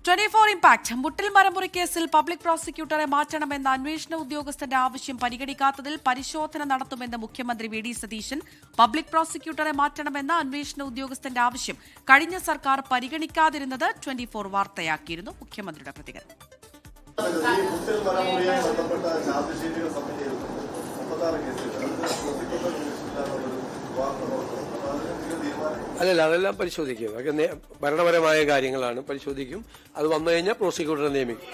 24 impact മുട്ടിൽ മരമുറി കേസിൽ public പ്രോസിക്യൂട്ടറെ മാറ്റണമെന്ന അന്വേഷണ ഉദ്യോഗസ്ഥന്റെ ആവശ്യം പരിഗണിക്കാത്തതിൽ പരിശോധന നടത്തുമെന്ന് മുഖ്യമന്ത്രി വി.ഡി. സതീശൻ. പബ്ലിക് പ്രോസിക്യൂട്ടറെ മാറ്റണമെന്ന അന്വേഷണ ഉദ്യോഗസ്ഥന്റെ ആവശ്യം കഴിഞ്ഞ സർക്കാർ പരിഗണിക്കാതിരുന്നത് 24 വാർത്തയാക്കിയിരുന്നു. മുഖ്യമന്ത്രിയുടെ പ്രതികരണം. അല്ലല്ല, അതെല്ലാം പരിശോധിക്കും. അതൊക്കെ ഭരണപരമായ കാര്യങ്ങളാണ്, പരിശോധിക്കും. അത് വന്നു കഴിഞ്ഞാൽ പ്രോസിക്യൂട്ടറെ നിയമിക്കും.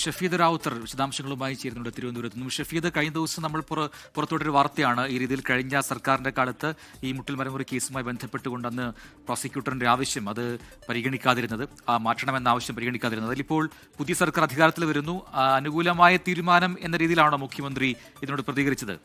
ഷഫീദ് റാവുത്തർ വിശദാംശങ്ങളുമായി ചേരുന്നുണ്ട് തിരുവനന്തപുരത്ത് നിന്നും. ഷഫീദ്, കഴിഞ്ഞ ദിവസം നമ്മൾ പുറത്തുവിട്ടൊരു വാർത്തയാണ് ഈ രീതിയിൽ കഴിഞ്ഞ സർക്കാരിന്റെ കാലത്ത് ഈ മുട്ടിൽ മരമുറി കേസുമായി ബന്ധപ്പെട്ടുകൊണ്ട് അന്ന് പ്രോസിക്യൂട്ടറിന്റെ ആവശ്യം അത് പരിഗണിക്കാതിരുന്നത്, മാറ്റണമെന്ന ആവശ്യം പരിഗണിക്കാതിരുന്നത്. അതിലിപ്പോൾ പുതിയ സർക്കാർ അധികാരത്തിൽ വരുന്നു, അനുകൂലമായ തീരുമാനം എന്ന രീതിയിലാണോ മുഖ്യമന്ത്രി ഇതിനോട് പ്രതികരിച്ചത്?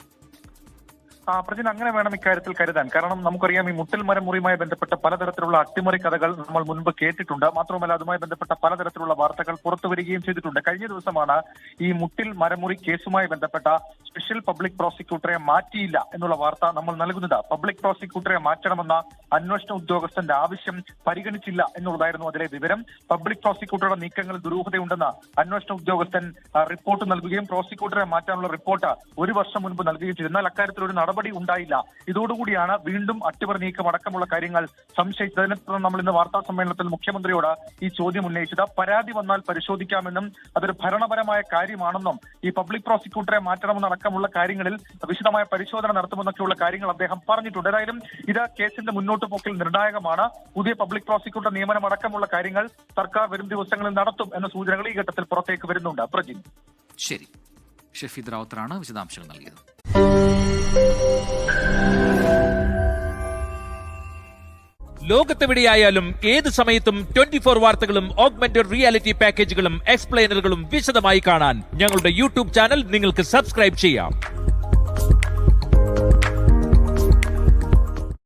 പ്രജിൻ, അങ്ങനെ വേണം ഇക്കാര്യത്തിൽ കരുതാൻ. കാരണം നമുക്കറിയാം, ഈ മുട്ടിൽ മരമുറിയുമായി ബന്ധപ്പെട്ട പലതരത്തിലുള്ള അട്ടിമറി കഥകൾ നമ്മൾ മുൻപ് കേട്ടിട്ടുണ്ട്. മാത്രമല്ല, അതുമായി ബന്ധപ്പെട്ട പലതരത്തിലുള്ള വാർത്തകൾ പുറത്തു വരികയും ചെയ്തിട്ടുണ്ട്. കഴിഞ്ഞ ദിവസമാണ് ഈ മുട്ടിൽ മരമുറി കേസുമായി ബന്ധപ്പെട്ട സ്പെഷ്യൽ പബ്ലിക് പ്രോസിക്യൂട്ടറെ മാറ്റിയില്ല എന്നുള്ള വാർത്ത നമ്മൾ നൽകുന്നത്. പബ്ലിക് പ്രോസിക്യൂട്ടറെ മാറ്റണമെന്ന അന്വേഷണ ഉദ്യോഗസ്ഥന്റെ ആവശ്യം പരിഗണിച്ചില്ല എന്നുള്ളതായിരുന്നു അതിലെ വിവരം. പബ്ലിക് പ്രോസിക്യൂട്ടറുടെ നീക്കങ്ങളിൽ ദുരൂഹതയുണ്ടെന്ന് അന്വേഷണ ഉദ്യോഗസ്ഥൻ റിപ്പോർട്ട് നൽകുകയും പ്രോസിക്യൂട്ടറെ മാറ്റാനുള്ള റിപ്പോർട്ട് ഒരു വർഷം മുൻപ് നൽകുകയും ചെയ്തു. എന്നാൽ അക്കാര്യത്തിൽ ഒരു നടപടി ഉണ്ടായില്ല. ഇതോടുകൂടിയാണ് വീണ്ടും അട്ടിമറി നീക്കം അടക്കമുള്ള കാര്യങ്ങൾ സംശയിച്ചതിനെ തുടർന്ന് നമ്മൾ ഇന്ന് വാർത്താ സമ്മേളനത്തിൽ മുഖ്യമന്ത്രിയോട് ഈ ചോദ്യം ഉന്നയിച്ചത്. പരാതി വന്നാൽ പരിശോധിക്കാമെന്നും അതൊരു ഭരണപരമായ കാര്യമാണെന്നും ഈ പബ്ലിക് പ്രോസിക്യൂട്ടറെ മാറ്റണമെന്നടക്കമുള്ള കാര്യങ്ങളിൽ വിശദമായ പരിശോധന നടത്തുമെന്നൊക്കെയുള്ള കാര്യങ്ങൾ അദ്ദേഹം പറഞ്ഞിട്ടുണ്ട്. ഏതായാലും ഇത് കേസിന്റെ മുന്നോട്ട് പോക്കിൽ നിർണായകമാണ്. പുതിയ പബ്ലിക് പ്രോസിക്യൂട്ടർ നിയമനം അടക്കമുള്ള കാര്യങ്ങൾ സർക്കാർ വരും ദിവസങ്ങളിൽ നടത്തും എന്ന സൂചനകൾ ഈ ഘട്ടത്തിൽ പുറത്തേക്ക് വരുന്നുണ്ട്. പ്രജിൻ, ശരി. ഷഫീദ് റാവുത്തറാണ് വിശദാംശങ്ങൾ നൽകിയത്. ലോകത്തെവിടെയായാലും ഏത് സമയത്തും 24 വാർത്തകളും ഓഗ്മെന്റഡ് റിയാലിറ്റി പാക്കേജുകളും എക്സ്പ്ലെയിനറുകളും വിശദമായി കാണാൻ ഞങ്ങളുടെ യൂട്യൂബ് ചാനൽ നിങ്ങൾക്ക് സബ്സ്ക്രൈബ് ചെയ്യാം.